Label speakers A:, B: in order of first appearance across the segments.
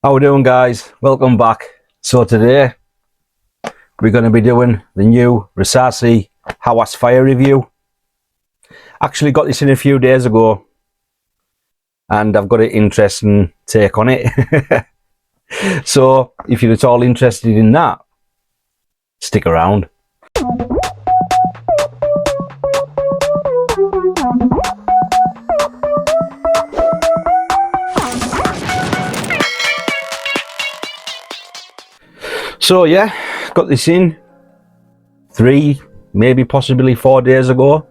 A: How we doing, guys? Welcome back. So today we're going to be doing the new Rasasi Hawas fire review. Actually got this in a few days ago and I've got an interesting take on it. So if you're at all interested in that, stick around. So yeah, got this in 3, maybe possibly 4 days ago,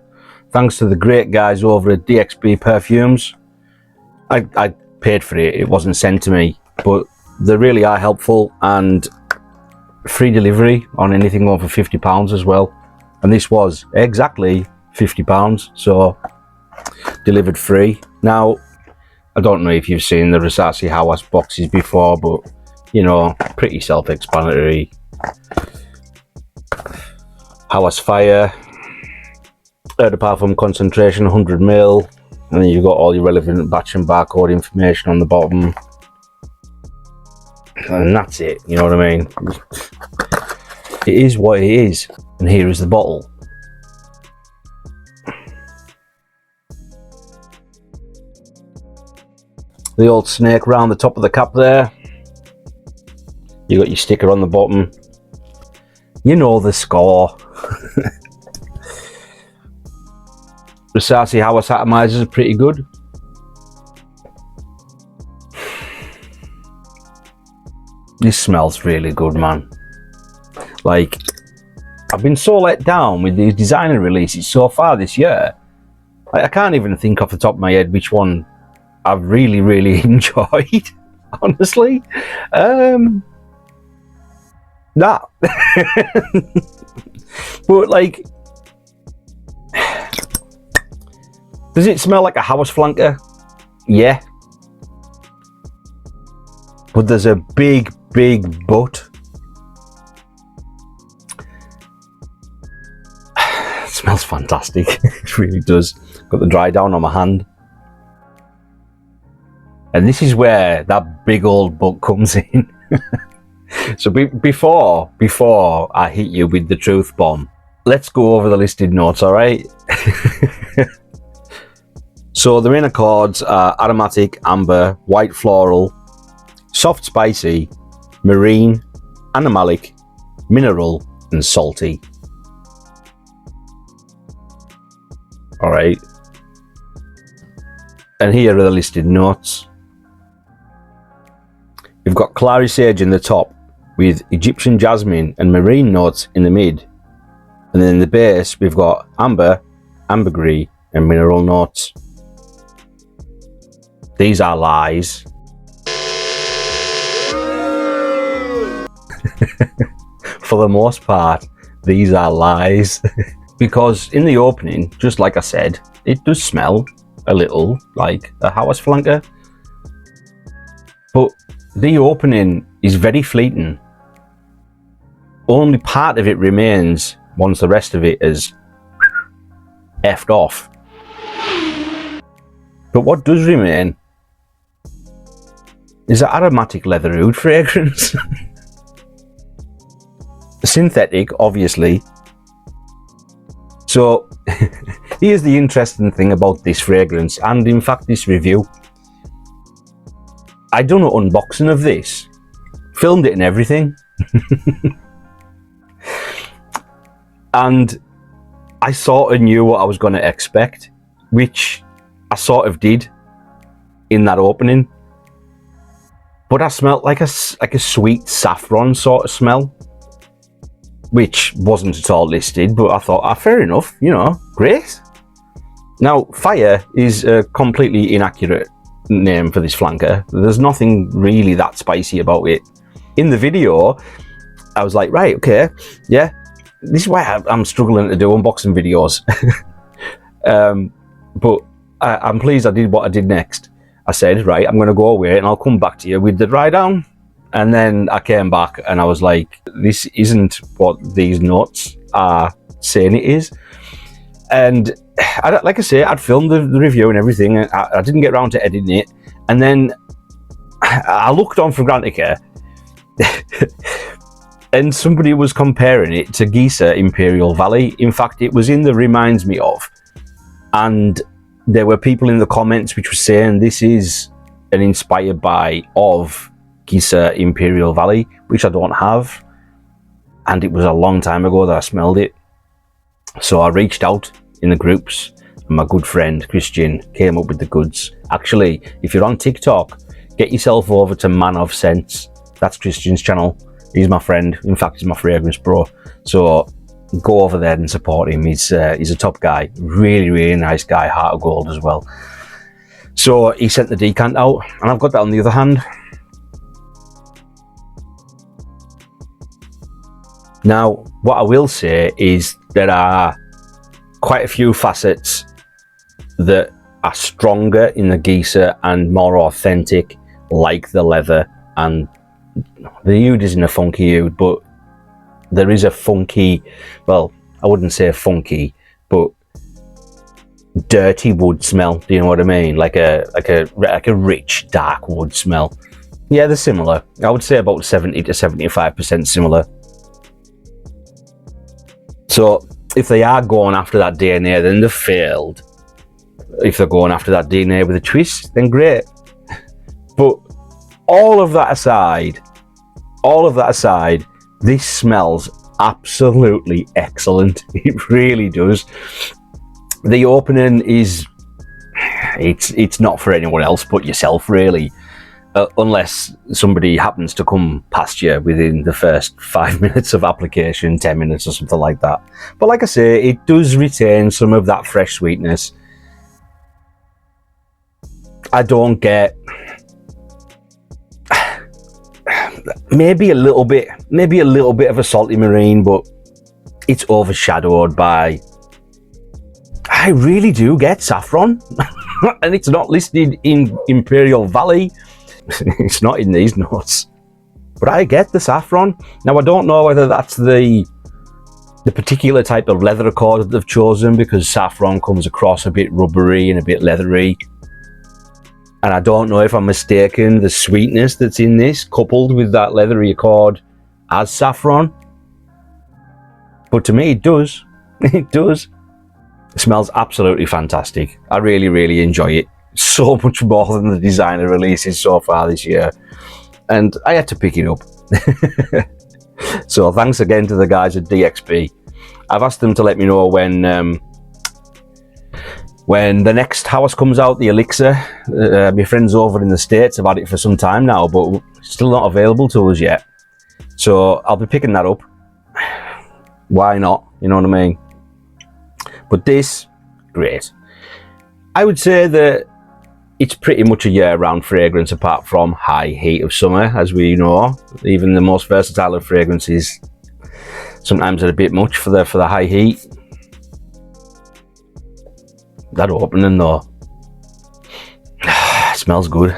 A: thanks to the great guys over at DXB Perfumes. I paid for it, it wasn't sent to me, but they really are helpful, and free delivery on anything over £50 as well. And this was exactly £50, so delivered free. Now, I don't know if you've seen the Rasasi Hawas boxes before, but you know, pretty self-explanatory. Hawas fire, eau de parfum concentration 100ml, and then you've got all your relevant batch and barcode information on the bottom, and that's it. You know what I mean? It is what it is, and here is the bottle. The old snake round the top of the cap there. You got your sticker on the bottom. You know the score. Rasasi Hawas atomizers are pretty good. This smells really good, man. Like, I've been so let down with these designer releases so far this year. I can't even think off the top of my head which one I've really enjoyed, honestly. Nah. But like, does it smell like a Hawas flanker? Yeah. But there's a big but. It smells fantastic. It really does. Got the dry down on my hand. And this is where that big old but comes in. So before I hit you with the truth bomb, let's go over the listed notes, all right? So the main accords are aromatic, amber, white floral, soft spicy, marine, animalic, mineral, and salty. All right. And here are the listed notes. We've got clary sage in the top, with Egyptian jasmine and marine notes in the mid, and then in the base we've got amber, ambergris, and mineral notes. These are lies. For the most part, these are lies. Because in the opening, just like I said, it does smell a little like a Hawas flanker, but the opening is very fleeting. Only part of it remains once the rest of it is effed off. But what does remain is an aromatic leather oud fragrance. Synthetic, obviously. So here's the interesting thing about this fragrance, and in fact this review. I done an unboxing of this, filmed it and everything. And I sort of knew what I was going to expect, which I sort of did in that opening. But I smelled like a sweet saffron sort of smell, which wasn't at all listed, but I thought, fair enough, you know, great. Now, fire is a completely inaccurate name for this flanker. There's nothing really that spicy about it. In the video, I was like, right, okay, yeah, this is why I'm struggling to do unboxing videos. But I'm pleased I did what I did next. I said, right, I'm going to go away and I'll come back to you with the dry down. And then I came back and I was like, this isn't what these notes are saying it is. And like I say, I'd filmed the review and everything, and I didn't get around to editing it. And then I looked on Fragrantica and somebody was comparing it to Geisa Imperial Valley. In fact, it was in the reminds me of, and there were people in the comments which were saying this is an inspired by of Geisa Imperial Valley, which I don't have, and it was a long time ago that I smelled it. So I reached out in the groups, and my good friend Christian came up with the goods. Actually, if you're on TikTok, get yourself over to Man of Scents. That's Christian's channel. He's my friend. In fact, he's my fragrance bro. So go over there and support him. He's a top guy. Really, really nice guy. Heart of gold as well. So he sent the decant out, and I've got that on the other hand. Now, what I will say is there are quite a few facets that are stronger in the Geisa and more authentic, like the leather, and the oud isn't a funky oud, but there is a funky, well, I wouldn't say funky, but dirty wood smell. Do you know what I mean? Like a rich dark wood smell. Yeah, they're similar. I would say about 70 to 75% similar. So if they are going after that DNA, then they've failed. If they're going after that DNA with a twist, then great. But all of that aside, this smells absolutely excellent. It really does. The opening is, it's not for anyone else but yourself, really. Unless somebody happens to come past you within the first 5 minutes of application, 10 minutes or something like that. But like I say, it does retain some of that fresh sweetness. I don't get... maybe a little bit of a salty marine, but it's overshadowed by... I really do get saffron. And it's not listed in Imperial Valley. It's not in these notes, but I get the saffron. Now I don't know whether that's the particular type of leather accord that they've chosen, because saffron comes across a bit rubbery and a bit leathery, and I don't know if I'm mistaken the sweetness that's in this coupled with that leathery accord as saffron, but to me it does. It does. It smells absolutely fantastic. I really, really enjoy it. So much more than the designer releases so far this year, and I had to pick it up. So thanks again to the guys at DXB. I've asked them to let me know when the next Hawas comes out, the Elixir. My friends over in the States have had it for some time now, but still not available to us yet. So I'll be picking that up. Why not? You know what I mean? But this, great. I would say that it's pretty much a year-round fragrance apart from high heat of summer, as we know. Even the most versatile of fragrances sometimes are a bit much for the high heat. That opening though, smells good.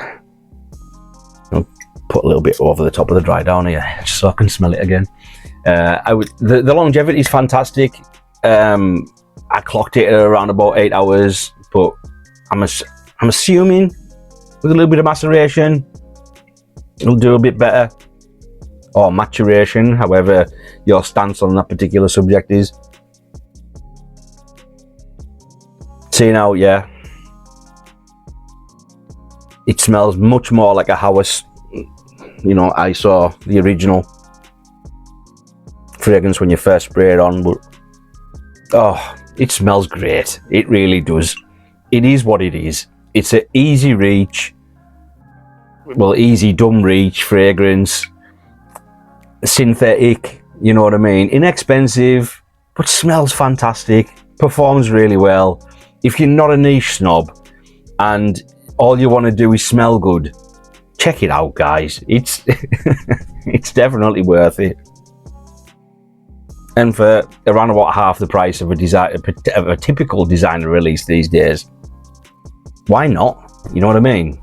A: I'll put a little bit over the top of the dry down here, just so I can smell it again. The longevity is fantastic. I clocked it at around about 8 hours, but I'm assuming with a little bit of maceration, it'll do a bit better. Or maturation, however your stance on that particular subject is. See now, yeah. It smells much more like a Hawas. You know, I saw the original fragrance when you first spray it on, but oh, it smells great. It really does. It is what it is. It's an easy reach, well, easy dumb reach fragrance, synthetic, you know what I mean, inexpensive, but smells fantastic, performs really well. If you're not a niche snob and all you want to do is smell good, check it out, guys. It's it's definitely worth it. And for around about half the price of a typical designer release these days, why not? You know what I mean?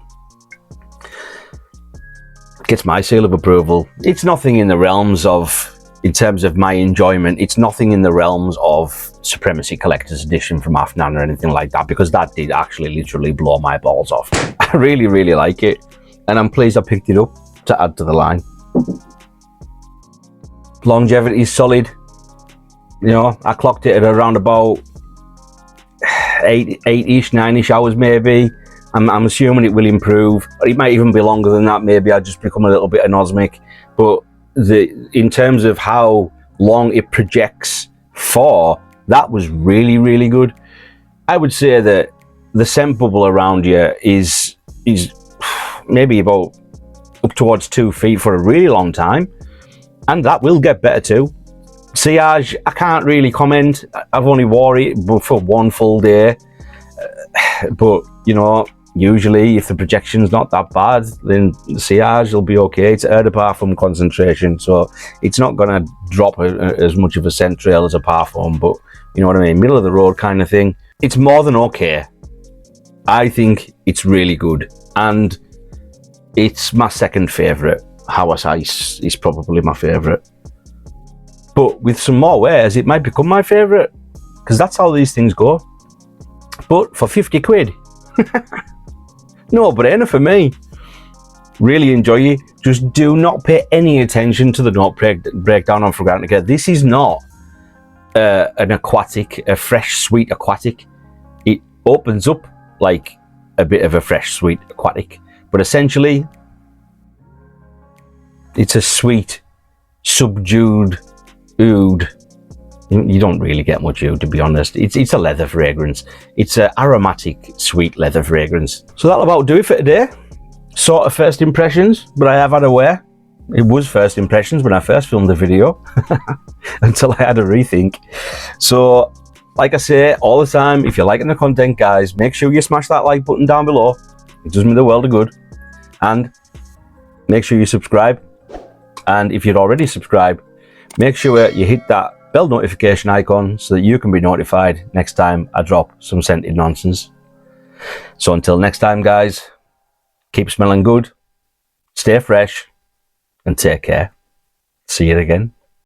A: Gets my seal of approval. It's nothing in the realms of, in terms of my enjoyment, it's nothing in the realms of Supremacy Collector's Edition from Afnan or anything like that, because that did actually literally blow my balls off. I really, really like it. and I'm pleased I picked it up to add to the line. Longevity is solid. You know, I clocked it at around about 8-ish, 9-ish hours maybe. I'm assuming it will improve. It might even be longer than that. Maybe I just become a little bit anosmic. But in terms of how long it projects for, that was really, really good. I would say that the scent bubble around you is maybe about up towards 2 feet for a really long time, and that will get better too. Sillage, I can't really comment. I've only wore it for one full day, but you know, usually if the projection's not that bad, then the sillage will be okay. It's eau de parfum concentration, so it's not gonna drop as much of a scent trail as a parfum, but you know what I mean, middle of the road kind of thing. It's more than okay. I think it's really good, and it's my second favourite. Hawas Ice is probably my favourite. But with some more wears, it might become my favourite, because that's how these things go. But for 50 quid, no brainer for me. Really enjoy it. Just do not pay any attention to the note breakdown on Fragrantica. This is not a fresh, sweet aquatic. It opens up like a bit of a fresh, sweet aquatic. But essentially, it's a sweet, subdued oud. You don't really get much oud, to be honest. It's a leather fragrance. It's an aromatic, sweet leather fragrance. So that'll about do it for today. Sort of first impressions, but I have had a wear. It was first impressions when I first filmed the video until I had a rethink. So, like I say all the time, if you're liking the content, guys, make sure you smash that like button down below. It does me the world of good. And make sure you subscribe. And if you're already subscribed, make sure you hit that bell notification icon so that you can be notified next time I drop some scented nonsense. So until next time, guys, keep smelling good, stay fresh, and take care. See you again.